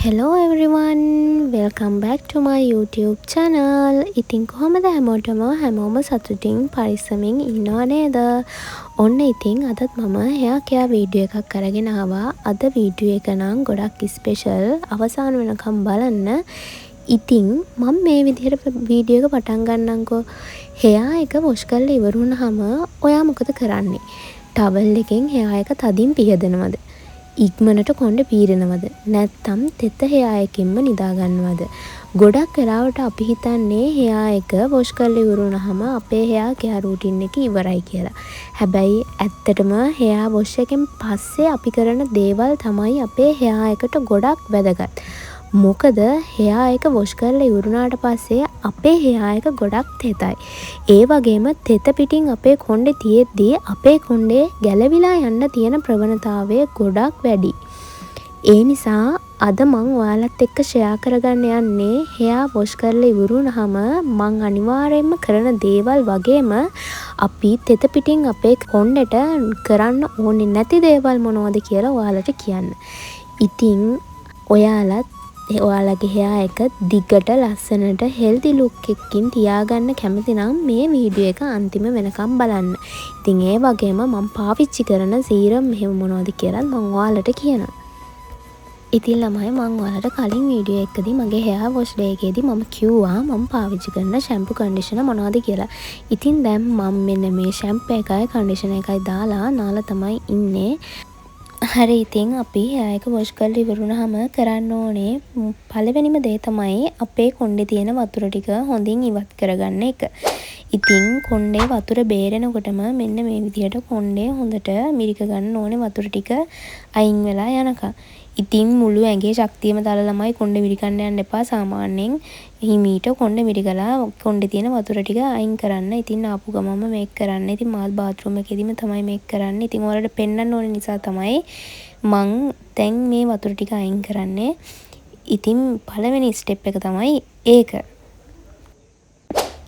Hello everyone, welcome back to my YouTube channel. ඉතින් කොහොමද හැමෝම සතුටින් පරිස්සමින් ඉන්නව නේද? ඔන්න ඉතින් අදත් මම hair care වීඩියෝ එකක් අරගෙන ආවා. අද වීඩියෝ එක නම් ගොඩක් ස්පෙෂල්. අවසාන වෙනකම් බලන්න. ඉතින් මම මේ විදිහට වීඩියෝ එක පටන් ගන්නම්කෝ. hair එක wash කරලා ඉවර වුණාම ඔයා මොකද කරන්නේ? towel එකෙන් hair එක තදින් පිහදනවද? ඉක්මනට කොණ්ඩේ පීරනවද නැත්නම් තෙත hair එකෙන්ම නිදා ගන්නවද? ගොඩක් වෙලාවට අපි හිතන්නේ hair එක wash කරලා ඉවර වුණාම අපේ hair care routine එක ඉවරයි කියලා. හැබැයි ඇත්තටම hair wash එකෙන් පස්සේ අපි කරන දේවල් තමයි අපේ hair එකට ගොඩක් වැදගත්. මොකද hair එක wash කරලා ඉවරුනාට පස්සේ අපේ hair එක ගොඩක් තෙතයි. ඒ වගේම තෙත පිටින් අපේ කොණ්ඩේ තියෙද්දී අපේ කොණ්ඩේ ගැලවිලා යන්න තියෙන ප්‍රවණතාවය ගොඩක් වැඩි. ඒ නිසා අද මම ඔයාලත් එක්ක ෂෙයා කරගන්න යන්නේ hair wash කරලා ඉවරුනහම මම අනිවාර්යයෙන්ම කරන දේවල් වගේම අපි තෙත පිටින් අපේ කොණ්ඩේට කරන්න ඕනේ නැති දේවල් මොනවද කියලා ඔයාලට කියන්න. ඉතින් ඔයාලගේ hair එක දිගට ලස්සනට healthy look එකකින් තියාගන්න කැමති නම් මේ වීඩියෝ එක අන්තිම වෙනකම් බලන්න. ඉතින් ඒ වගේම මම පාවිච්චි කරන සීරම් මෙහෙම මොනවද කියලා මම ඔයාලට කියනවා. ඉතින් ළමයි මම ඔයාලට කලින් වීඩියෝ එකකදී මගේ hair wash day එකේදී මම කිව්වා මම පාවිච්චි කරන shampoo conditioner මොනවද කියලා. ඉතින් දැන් මම මෙන්න මේ shampoo එකයි conditioner එකයි නාලා තමයි ඉන්නේ. හරි ඉතින් අපි hair එක wash කරලා ඉවරුනහම කරන්න ඕනේ පළවෙනිම දේ තමයි අපේ කොණ්ඩේ තියෙන වතුර ටික හොඳින් ඉවත් කරගන්න එක. ඉතින් කොණ්ඩේ වතුර බේරෙනකොටම මෙන්න මේ විදිහට කොණ්ඩේ හොඳට මිරික ගන්න ඕනේ වතුර ටික අයින් වෙලා යනකම්. ඉතින් මුළු ඇඟේ ශක්තියම දාලා ළමයි කොණ්ඩේ මිරිකන්න යන්න එපා. සාමාන්‍යයෙන් හිමීට කොණ්ඩේ මිරිකලා කොණ්ඩේ තියෙන වතුර ටික අයින් කරන්න. ඉතින් ආපු ගමම මේක කරන්න. ඉතින් මාත් බාත්රූම් එකේදීම තමයි මේක කරන්නේ. ඉතින් ඔයාලට පෙන්වන්න ඕන නිසා තමයි මං දැන් මේ වතුර ටික අයින් කරන්නේ. ඉතින් පළවෙනි ස්ටෙප් එක තමයි ඒක.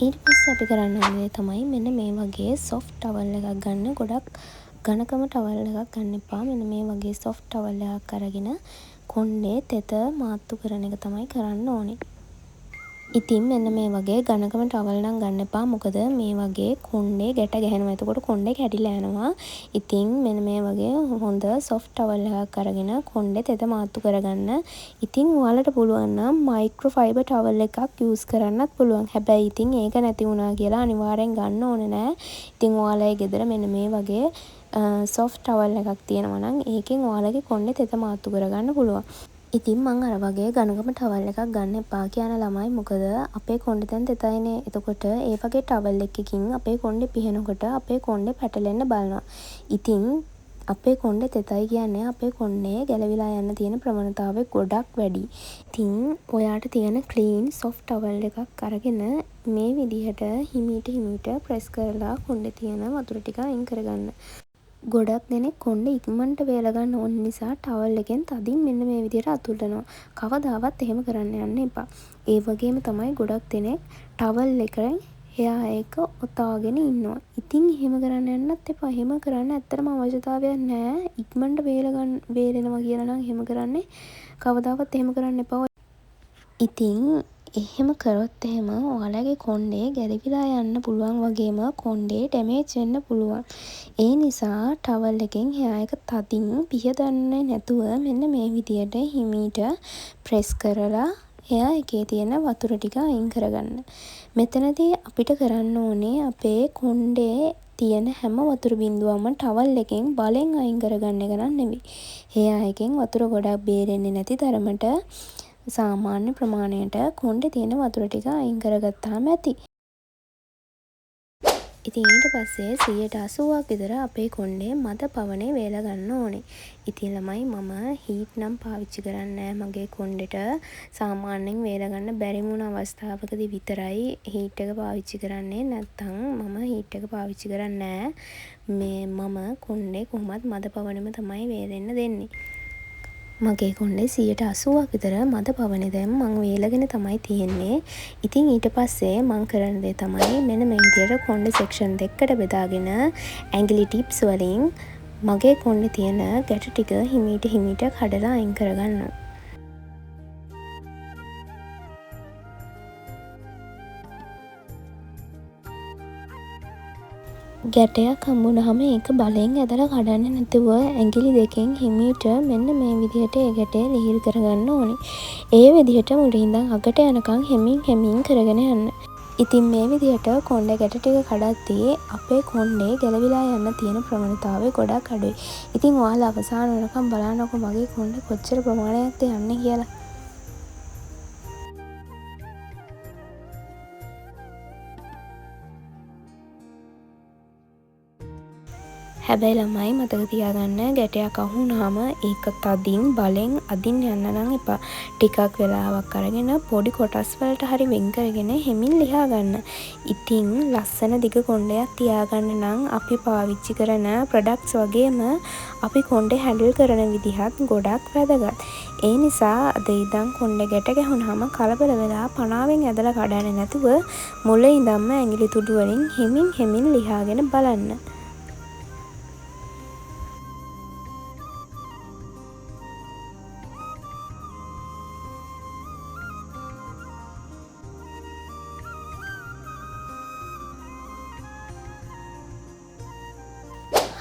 ඊට පස්සේ අපි කරන්න ඕනේ තමයි මෙන්න මේ වගේ soft towel එකක් ගන්න. ගොඩක් ඝනකම towel එකක් ගන්න එපා. මෙන්න මේ වගේ soft towel එකක් අරගෙන කොණ්ඩේ තෙත මාත්තු කරන එක තමයි කරන්න ඕනේ. ඉතින් මෙන්න මේ වගේ ඝනකම towel නම් ගන්න එපා. මොකද මේ වගේ කොණ්ඩේ ගැට ගැහෙනවා. එතකොට කොණ්ඩේ කැඩිලා යනවා. ඉතින් මෙන්න මේ වගේ හොඳ soft towel එකක් අරගෙන කොණ්ඩේ තෙත මාත්තු කරගන්න. ඉතින් ඔයාලට පුළුවන් නම් microfiber towel එකක් use කරන්නත් පුළුවන්. හැබැයි ඉතින් ඒක නැති වුණා කියලා අනිවාර්යෙන් ගන්න ඕනේ නෑ. ඉතින් ඔයාලගේ ගෙදර මෙන්න මේ වගේ soft towel එකක් තියෙනවා නම් ඒකෙන් ඔයාලගේ කොණ්ඩේ තෙත මාත්තු කරගන්න පුළුවන්. ඉතින් මං අර වගේ ඝනකම towel එකක් ගන්න එපා කියන ළමයි. මොකද අපේ කොණ්ඩේ දැන් තෙතයිනේ. එතකොට ඒ වගේ towel එකකින් අපේ කොණ්ඩේ පිහනකොට අපේ කොණ්ඩේ පැටලෙන්න බලනවා. ඉතින් අපේ කොණ්ඩේ තෙතයි කියන්නේ අපේ කොණ්ඩේ ගැලවිලා යන්න තියෙන ප්‍රවණතාවය ගොඩක් වැඩි. ඉතින් ඔයාට තියෙන clean soft towel එකක් අරගෙන මේ විදිහට හිමීට press කරලා කොණ්ඩේ තියෙන වතුර ටික අයින් කරගන්න. ගොඩක් දෙනෙක් කොණ්ඩේ ඉක්මනට වේල ගන්න ඕන නිසා towel එකෙන් තදින් මෙන්න මේ විදිහට අතුල්ලනවා. කවදාවත් එහෙම කරන්න යන්න එපා. ඒ වගේම තමයි ගොඩක් දෙනෙක් towel එකෙන් hair එක ඔතාගෙන ඉන්නවා. ඉතින් එහෙම කරන්න යන්නත් එපා. එහෙම කරන්න ඇත්තටම අවශ්‍යතාවයක් නැහැ. ඉක්මනට වේලෙනවා කියලා නම් එහෙම කරන්නේ කවදාවත් එහෙම කරන්න එපා. ඉතින් එහෙම කරොත් එහෙම ඔයාලගේ කොණ්ඩේ ගැලවිලා යන්න පුළුවන් වගේම කොණ්ඩේ ඩැමේජ් වෙන්න පුළුවන්. ඒ නිසා towel එකෙන් hair එක තදින් පිහදන්නේ නැතුව මෙන්න මේ විදියට හිමීට press කරලා hair එකේ තියෙන වතුර ටික අයින් කරගන්න. මෙතනදී අපිට කරන්න ඕනේ අපේ කොණ්ඩේ තියෙන හැම වතුර බිඳුවක්ම towel එකෙන් බලෙන් අයින් කරගන්න එක නෙවෙයි. hair එකෙන් වතුර ගොඩක් බේරෙන්නේ නැති තරමට සාමාන්‍ය ප්‍රමාණයට කොණ්ඩේ තියෙන වතුර ටික අයින් කරගත්තාම ඇති. ඉතින් ඊට පස්සේ 80%ක් විතර අපේ කොණ්ඩේ මද පවනේ වේල ගන්න ඕනේ. ඉතින් ළමයි මම හීට් නම් පාවිච්චි කරන්නේ මගේ කොණ්ඩේට. සාමාන්‍යයෙන් වේල ගන්න බැරි වුණ අවස්ථාවකදී විතරයි හීට් එක පාවිච්චි කරන්නේ. නැත්නම් මම හීට් එක පාවිච්චි කරන්නේ මම කොණ්ඩේ කොහොමත් මද පවනෙම තමයි වේලෙන්න දෙන්නේ. මගේ කොණ්ඩේ 80%ක් විතර මද පවනේ දැන් මං වේලගෙන තමයි තියෙන්නේ. ඉතින් ඊට පස්සේ මං කරන දේ තමයි මෙන්න මේ විදිහට කොණ්ඩේ සෙක්ෂන් දෙකකට බෙදාගෙන ඇඟිලි ටිප්ස් වලින් මගේ කොණ්ඩේ තියෙන ගැට ටික හිමීට කඩලා අයින් කරගන්නවා. ගැටයක් හම්බුනහම ඒක බලෙන් ඇදලා කඩන්නේ නැතුව ඇඟිලි දෙකෙන් හිමීට මෙන්න මේ විදිහට ඒ ගැටය ලිහිල් කරගන්න ඕනේ. ඒ විදිහට මුලින් ඉඳන් අගට යනකම් හෙමින් කරගෙන යන්න. ඉතින් මේ විදිහට කොණ්ඩේ ගැට ටික කඩද්දී අපේ කොණ්ඩේ ගැලවිලා යන්න තියෙන ප්‍රවණතාවය ගොඩක් අඩුයි. ඉතින් ඔයාලා අවසාන වෙනකම් බලන්නකො මගේ කොණ්ඩේ කොච්චර ප්‍රමාණයක්ද යන්නේ කියලා. හැබැයි ළමයි මතක තියාගන්න ගැටයක් අහු වුණාම ඒක තදින් බලෙන් අදින්න යන්න නම් එපා. ටිකක් වෙලාවක් අරගෙන පොඩි කොටස් වලට හරි වෙන් කරගෙන හෙමින් ලියා ගන්න. ඉතින් ලස්සන දිග කොණ්ඩයක් තියාගන්න නම් අපි පාවිච්චි කරන ප්‍රොඩක්ට්ස් වගේම අපි කොණ්ඩේ හැන්ඩල් කරන විදිහත් ගොඩක් වැදගත්. ඒ නිසා අද ඉඳන් කොණ්ඩේ ගැට ගැහුනහම කලබල වෙලා පනාවෙන් ඇදලා කඩන්නේ නැතුව මුල ඉඳන්ම ඇඟිලි තුඩු වලින් හෙමින් ලියාගෙන බලන්න.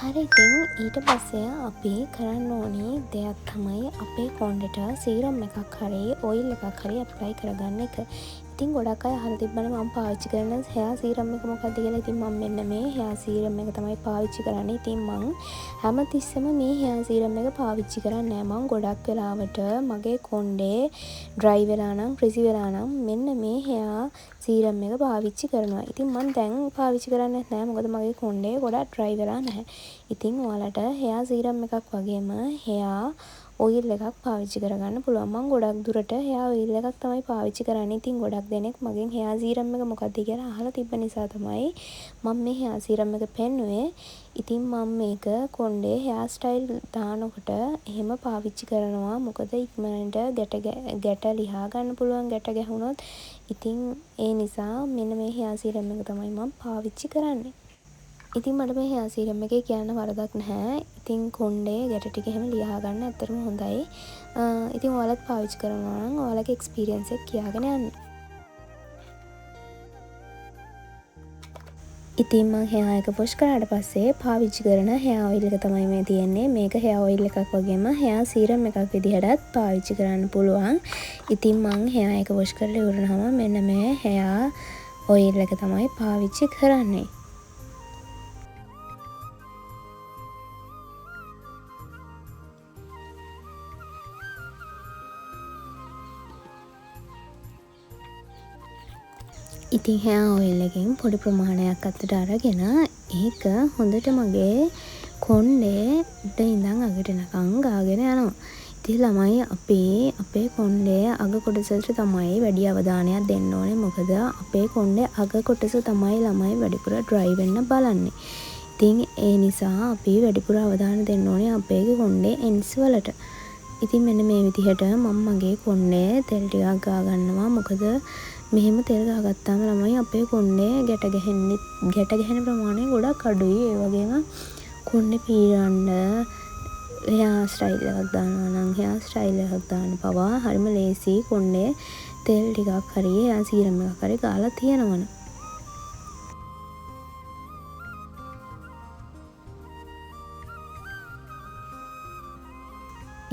හරි ඉතින් ඊට පස්සේ අපි කරන්න ඕනේ දෙයක් තමයි අපේ කොණ්ඩෙට සීරම් එකක් හරි ඔයිල් එකක් හරි ඇප්ලයි කරගන්න එක. ඉතින් ගොඩක් අය අහලා තිබ්බනේ මම පාවිච්චි කරන හෙයා සීරම් එක මොකක්ද කියලා. ඉතින් මම මෙන්න මේ හෙයා සීරම් එක තමයි පාවිච්චි කරන්නේ. ඉතින් මම හැමතිස්සෙම මේ හෙයා සීරම් එක පාවිච්චි කරන්නේ නැහැ. මම ගොඩක් වෙලාවට මගේ කොණ්ඩේ ඩ්‍රයි වෙලා නම් ක්‍රිසි වෙලා නම් මෙන්න මේ හෙයා සීරම් එක පාවිච්චි කරනවා. ඉතින් මම දැන් පාවිච්චි කරන්නේ නැහැ. මොකද මගේ කොණ්ඩේ ගොඩක් ඩ්‍රයි වෙලා නැහැ. ඉතින් ඔයාලට හෙයා සීරම් එකක් වගේම හෙයා ඔයිල් එකක් පාවිච්චි කරගන්න පුළුවන්. මම ගොඩක් දුරට හෙයා ඔයිල් එකක් තමයි පාවිච්චි කරන්නේ. ඉතින් ගොඩක් දෙනෙක් මගෙන් හෙයා සීරම් එක මොකක්ද කියලා අහලා තිබ්බ නිසා තමයි මම මේ හෙයා සීරම් එක පෙන්නුවේ. ඉතින් මම මේක කොණ්ඩේ හෙයා ස්ටයිල් දානකොට එහෙම පාවිච්චි කරනවා. මොකද ඉක්මනට ගැට ලියා ගන්න පුළුවන් ගැට ගැහුනොත්. ඉතින් ඒ නිසා මෙන්න මේ හෙයා සීරම් එක තමයි මම පාවිච්චි කරන්නේ. ඉතින් මට මේ හෙයා සීරම් එකේ කියන්න වරදක් නැහැ. ඉතින් කොණ්ඩේ ගැට ටික එහෙම ලියා ගන්න ඇත්තටම හොඳයි. ඉතින් ඔයාලත් පාවිච්චි කරනවා නම් ඔයාලගේ එක්ස්පීරියන්ස් එක කියාගෙන යන්න. ඉතින් මම හෙයා එක වොෂ් කරාට පස්සේ පාවිච්චි කරන හෙයා ඔයිල් එක තමයි මේ තියෙන්නේ. මේක හෙයා ඔයිල් එකක් වගේම හෙයා සීරම් එකක් විදිහටත් පාවිච්චි කරන්න පුළුවන්. ඉතින් මම හෙයා එක වොෂ් කරලා ඉවරනහම මෙන්න මේ හෙයා ඔයිල් එක තමයි පාවිච්චි කරන්නේ. ඉතින් හෙයා ඔයිල් එකෙන් පොඩි ප්‍රමාණයක් අතට අරගෙන ඒක හොඳට මගේ කොණ්ඩේ උඩ ඉඳන් අගට යනකම් ගාගෙන යනවා. ඉතින් ළමයි අපේ කොණ්ඩේ අග කොටසට තමයි වැඩි අවධානයක් දෙන්න ඕනේ. මොකද අපේ කොණ්ඩේ අග කොටස තමයි ළමයි වැඩිපුර ඩ්‍රයි වෙන්න බලන්නේ. ඉතින් ඒ නිසා අපි වැඩිපුර අවධානය දෙන්න ඕනේ අපේ කොණ්ඩේ එන්ඩ්ස් වලට. ඉතින් මෙන්න මේ විදිහට මම මගේ කොණ්ඩේ තෙල් ටිකක් ගා ගන්නවා. මොකද මෙහෙම තෙල් ගාගත්තාම ළමයි අපේ කොණ්ඩේ ගැට ගැහෙන ප්‍රමාණය ගොඩක් අඩුයි. ඒ වගේම කොණ්ඩේ පීරන්න හෙයා ස්ටයිල් එකක් දානවා නම් හෙයා ස්ටයිල් එකක් දාන්න පවා හරිම ලේසි. කොණ්ඩේ තෙල් ටිකක් හරි හෙයා සීරම් එකක් හරි ගාලා තියෙනවනේ.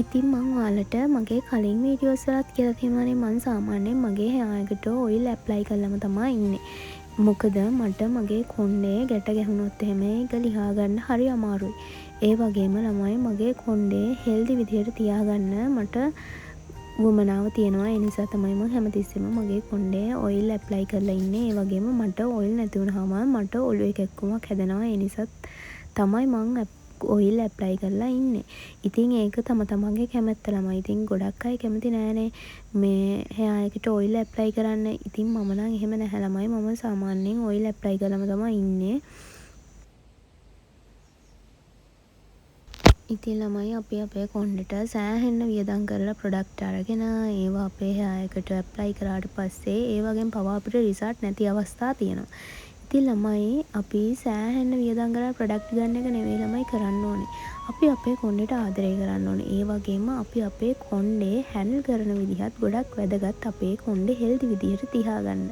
ඉතින් මම ඔයාලට මගේ කලින් වීඩියෝස් වලත් කියලා තියෙනවානේ මම සාමාන්‍යයෙන් මගේ හෙයා එකට ඔයිල් ඇප්ලයි කරලම තමයි ඉන්නේ. මොකද මට මගේ කොණ්ඩේ ගැට ගැහුනොත් එහෙම ඒක ලියා ගන්න හරි අමාරුයි. ඒ වගේම ළමයි මගේ කොණ්ඩේ හෙල්දි විදිහට තියාගන්න මට වුමනාව තියෙනවා. ඒ නිසා තමයි මම හැමතිස්සෙම මගේ කොණ්ඩේ ඔයිල් ඇප්ලයි කරලා ඉන්නේ. ඒ වගේම මට ඔයිල් නැති වුනහම මට ඔළුවේ කැක්කුමක් හැදෙනවා. ඒ නිසා තමයි මම ඔයිල් ඇප්ලයි කරලා ඉන්නේ. ඉතින් ඒක තමන්ගේ කැමැත්ත ළමයි. ඉතින් ගොඩක් අය කැමති නෑනේ මේ හෙයා එකට ඔයිල් ඇප්ලයි කරන්න. ඉතින් මම නම් එහෙම නැහැ ළමයි. මම සාමාන්‍යයෙන් ඔයිල් ඇප්ලයි කරලම තමයි ඉන්නේ. ඉතින් ළමයි අපි අපේ කොණ්ඩෙට සෑහෙන්න වියදම් කරලා ප්‍රොඩක්ට් අරගෙන ඒවා අපේ හෙයා එකට ඇප්ලයි කරාට පස්සේ ඒ වගේම පවා අපිට රිසල්ට් නැති අවස්ථා තියෙනවා. ඉතින් ළමයි අපි සෑහෙන්න වියදම් කරලා ප්‍රොඩක්ට් ගන්න එක නෙවෙයි ළමයි කරන්න ඕනේ. අපි අපේ කොණ්ඩෙට ආදරය කරන්න ඕනේ. ඒ වගේම අපි අපේ කොණ්ඩේ හැන්ඩල් කරන විදිහත් ගොඩක් වැදගත්. අපේ කොණ්ඩේ හෙල්දි විදිහට තියාගන්න.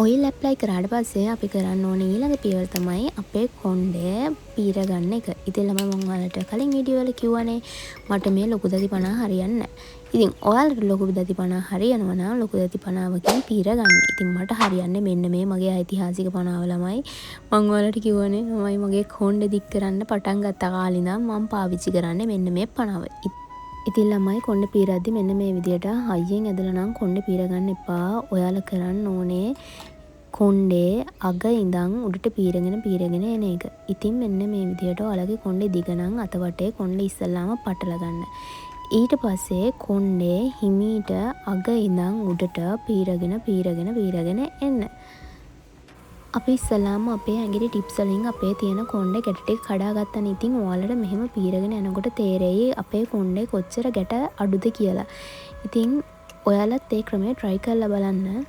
ඔයිල් ඇප්ලයි කරාට පස්සේ අපි කරන්න ඕනේ ඊළඟ පියවර තමයි අපේ කොණ්ඩේ පීර ගන්න එක. ඉතින් ළමයි මම ඔයාලට කලින් වීඩියෝ වල කිව්වනේ මට මේ ලොකු දති 50 හරියන්නේ නැහැ. ඉතින් ඔයාලට ලොකු දති 50 හරියනවා නම් ලොකු දති 50කින් පීර ගන්න. ඉතින් මට හරියන්නේ මෙන්න මේ මගේ ඓතිහාසික 50 ළමයි. මම ඔයාලට කිව්වනේ ළමයි මගේ කොණ්ඩේ දික් කරන්න පටන් ගත්ත කාලේ ඉඳන් මම පාවිච්චි කරන්නේ මෙන්න මේ 50. ඉතින් ළමයි කොණ්ඩේ පීරද්දි මෙන්න මේ විදියට හයියෙන් ඇදලා නම් කොණ්ඩේ පීර ගන්න එපා. ඔයාලා කරන්න ඕනේ කොණ්ඩේ අග ඉඳන් උඩට පීරගෙන එන එක. ඉතින් මෙන්න මේ විදියට ඔයාලගේ කොණ්ඩේ දිග නම් අත වටේ කොණ්ඩේ ඉස්සල්ලාම පටල ගන්න. ඊට පස්සේ කොණ්ඩේ හිමීට අග ඉඳන් උඩට පීරගෙන එන්න. අපි ඉස්සල්ලාම අපේ ඇඟිලි ටිප්ස් වලින් අපේ තියෙන කොණ්ඩේ ගැට ටික කඩා ගන්න. ඉතින් ඔයාලට මෙහෙම පීරගෙන යනකොට තේරෙයි අපේ කොණ්ඩේ කොච්චර ගැට අඩුද කියලා. ඉතින් ඔයාලත් ඒ ක්‍රමය try කරලා බලන්න.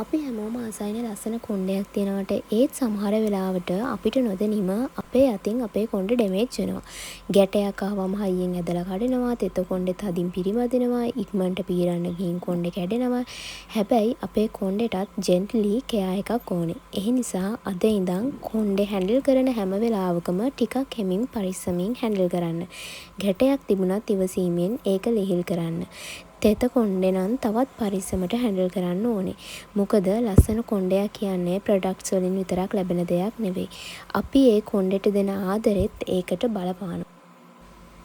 අපි හැමෝම ආසයිනේ ලස්සන කොණ්ඩයක් තියනවට ඒත් සමහර වෙලාවට අපිට නොදැනීම අපේ අතින් අපේ කොණ්ඩේ ඩැමේජ් වෙනවා. ගැටයක් ආවම හයියෙන් ඇදලා කඩනවා, තෙත කොණ්ඩෙත් හදින් පිරිමදිනවා, ඉක්මනට පීරන්න ගිහින් කොණ්ඩේ කැඩෙනවා. හැබැයි අපේ කොණ්ඩේටත් ජෙන්ට්ලි කෙයා එකක් ඕනේ. ඒ නිසා අද ඉඳන් කොණ්ඩේ හැන්ඩල් කරන හැම වෙලාවකම ටිකක් හැමින් පරිස්සමින් හැන්ඩල් කරන්න. ගැටයක් තිබුණත් ඉවසීමෙන් ඒක ලිහිල් කරන්න. තෙත කොණ්ඩේ නම් තවත් පරිස්සමට හැන්ඩල් කරන්න ඕනේ. මොකද ලස්සන කොණ්ඩයක් කියන්නේ ප්‍රොඩක්ට්ස් වලින් විතරක් ලැබෙන දෙයක් නෙවෙයි. අපි ඒ කොණ්ඩෙට දෙන ආදරෙත් ඒකට බලපානවා.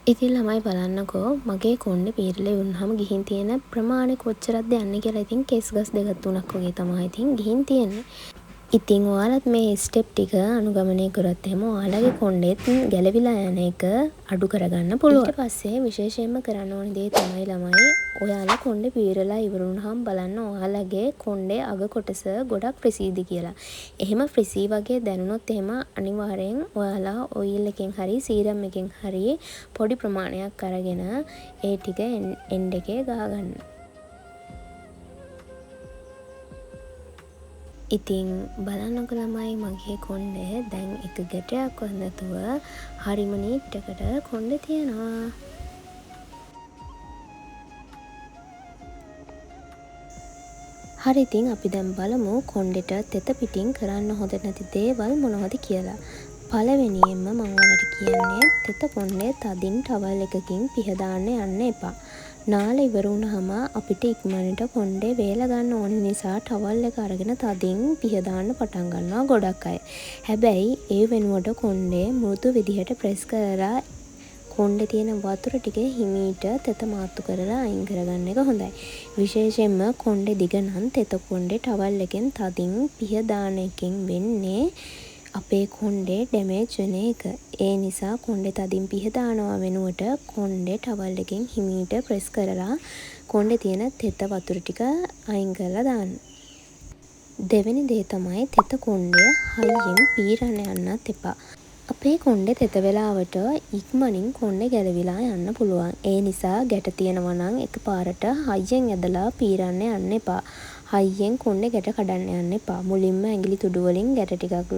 ඉතින් ළමයි බලන්නකෝ මගේ කොණ්ඩේ පීරලා වුණාම ගිහින් තියෙන ප්‍රමාණය කොච්චරක්ද යන්නේ කියලා. ඉතින් කේස් ගස් දෙකක් තුනක් වගේ තමයි ඉතින් ගිහින් තියෙන්නේ. ඉතින් ඔයාලත් මේ ස්ටෙප් ටික අනුගමනය කරොත් එහෙම ඔයාලගේ කොණ්ඩෙත් ගැලවිලා යන එක අඩු කරගන්න පුළුවන්. ඊට පස්සේ විශේෂයෙන්ම කරන්න ඕන දේ තමයි ළමයි ඔයාලා කොණ්ඩේ පීරලා ඉවර වුණාම බලන්න ඔයාලගේ කොණ්ඩේ අග කොටස ගොඩක් ප්‍රසීද කියලා. එහෙම ප්‍රසී වගේ දැනුනොත් එහෙම අනිවාර්යෙන් ඔයාලා ඔයිල් එකෙන් හරි සීරම් එකෙන් හරි පොඩි ප්‍රමාණයක් අරගෙන ඒ ටික එන්ඩ් එකේ ගාගන්න. ඉතින් බලන්නකො ළමයි මගේ කොණ්ඩේ දැන් එක ගැටයක්වත් නැතුව හරිම නීට් එකට කොණ්ඩේ තියෙනවා. හරි ඉතින් අපි දැන් බලමු කොණ්ඩෙට තෙත පිටින් කරන්න හොඳ නැති දේවල් මොනවද කියලා. පළවෙනියෙන්ම මම ඔයාලට කියන්නේ තෙත කොණ්ඩේ තදින් ටවල් එකකින් පිහදාන්න යන්න එපා. නාල ඉවර වුණාම අපිට ඉක්මනට කොණ්ඩේ වේල ගන්න ඕන නිසා ටවල් එක අරගෙන තදින් පිහදාන්න පටන් ගන්නවා ගොඩක් අය. හැබැයි ඒ වෙනුවට කොණ්ඩේ මෘදු විදිහට ප්‍රෙස් කරලා කොණ්ඩේ තියෙන වතුර ටික හිමීට තෙත මාත්තු කරලා අයින් කරගන්න එක හොඳයි. විශේෂයෙන්ම කොණ්ඩේ දිග නම් තෙත කොණ්ඩේ ටවල් එකෙන් තදින් පිහදාන එකෙන් වෙන්නේ අපේ කොණ්ඩේ ඩැමේජ් වෙන එක. ඒ නිසා කොණ්ඩේ තදින් පිහදානවා වෙනුවට කොණ්ඩේ ටවල් එකෙන් හිමීට ප්‍රෙස් කරලා කොණ්ඩේ තියෙන තෙත වතුර ටික අයින් කරලා දාන්න. දෙවෙනි දේ තමයි තෙත කොණ්ඩේ හයියෙන් පීරන්න යන්නත් එපා. අපේ කොණ්ඩේ තෙත වෙලාවට ඉක්මනින් කොණ්ඩේ ගැලවිලා යන්න පුළුවන්. ඒ නිසා ගැට තියෙනවා නම් එකපාරට හයියෙන් ඇදලා පීරන්න යන්න එපා. හයියෙන් කොණ්ඩේ ගැට කඩන්න යන්න එපා. මුලින්ම ඇඟිලි තුඩු වලින් ගැට ටිකක්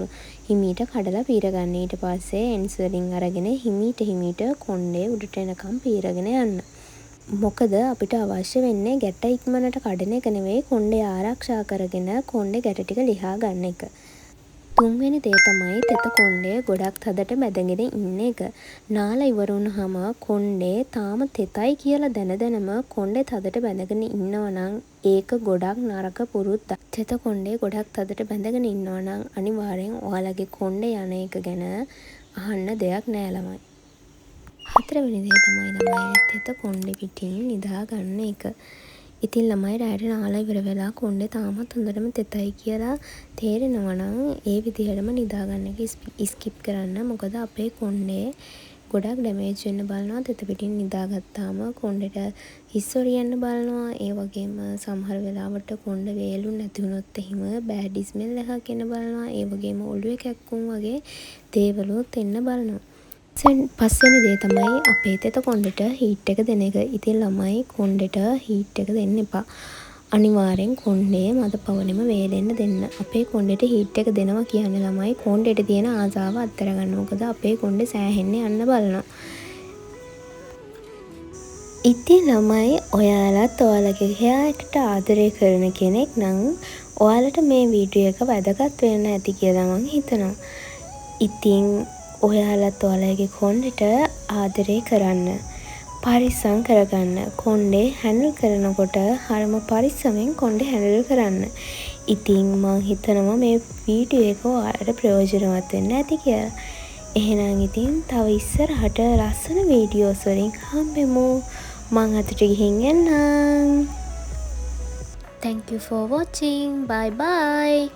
හිමීට කඩලා පීර ගන්න. ඊට පස්සේ එන්ඩ්ස් වලින් අරගෙන හිමීට කොණ්ඩේ උඩට එනකම් පීරගෙන යන්න. මොකද අපිට අවශ්‍ය වෙන්නේ ගැට ඉක්මනට කඩන එක නෙවෙයි කොණ්ඩේ ආරක්ෂා කරගෙන කොණ්ඩේ ගැට ටික ලිහා ගන්න එක. තුන්වෙනි දේ තමයි තෙත කොණ්ඩේ ගොඩක් තදට බැඳගෙන ඉන්න එක. නාලා ඉවර වුණාම කොණ්ඩේ තාම තෙතයි කියලා දැනම කොණ්ඩේ තදට බැඳගෙන ඉන්නවා නම් ඒක ගොඩක් නරක පුරුද්දක්. තෙත කොණ්ඩේ ගොඩක් තදට බැඳගෙන ඉන්නවා නම් අනිවාර්යෙන් ඔයාලගේ කොණ්ඩේ යන එක ගැන අහන්න දෙයක් නෑ ළමයි. හතරවෙනි දේ තමයි ළමයි තෙත කොණ්ඩේ පිටින් නිදා ගන්න එක. ඉතින් ළමයි රැයට නාලා ඉවර වෙලා කොණ්ඩේ තාමත් හොඳටම තෙතයි කියලා තේරෙනවා නම් ඒ විදිහටම නිදා ගන්න එක ස්කිප් කරන්න. මොකද අපේ කොණ්ඩේ ගොඩක් ඩැමේජ් වෙන්න බලනවා තෙත පිටින් නිදාගත්තාම. කොණ්ඩේට හිස් හොරියන්න බලනවා. ඒ වගේම සමහර වෙලාවට කොණ්ඩේ වේලුන් නැති වුණොත් එහෙම බෑඩ් ස්මෙල් එකක් එන්න බලනවා. ඒ වගේම ඔළුවේ කැක්කුම් වගේ දේවලුත් එන්න බලනවා. පස්වෙනි දේ තමයි අපේ තෙත කොණ්ඩෙට හීට් එක දෙන එක. ඉතින් ළමයි කොණ්ඩෙට හීට් එක දෙන්න එපා. අනිවාර්යෙන් කොණ්ඩේ මද පවනෙම වේලෙන්න දෙන්න. අපේ කොණ්ඩෙට හීට් එක දෙනවා කියන්නේ ළමයි කොණ්ඩෙට තියෙන ආසාව අත්හැර ගන්න. මොකද අපේ කොණ්ඩේ සෑහෙන්න යන්න බලනවා. ඉතින් ළමයි ඔයාලත් ඔයාලගේ hair එකට ආදරය කරන කෙනෙක් නම් ඔයාලට මේ වීඩියෝ එක වැදගත් වෙන්න ඇති කියලා මං හිතනවා. ඉතින් ඔයාලත් ඔයාලගේ කොණ්ඩෙට ආදරය කරන්න. පරිස්සම් කරගන්න. කොණ්ඩේ හැන්ඩල් කරනකොට හරිම පරිස්සමෙන් කොණ්ඩේ හැන්ඩල් කරන්න. ඉතින් මං හිතනවා මේ වීඩියෝ එක ඔයාලට ප්‍රයෝජනවත් වෙන්න ඇති කියලා. එහෙනම් ඉතින් තව ඉස්සරහට ලස්සන වීඩියෝස් වලින් හම්බෙමු. මං අතට ගිහින් එන්නම්. Thank you for watching. Bye bye.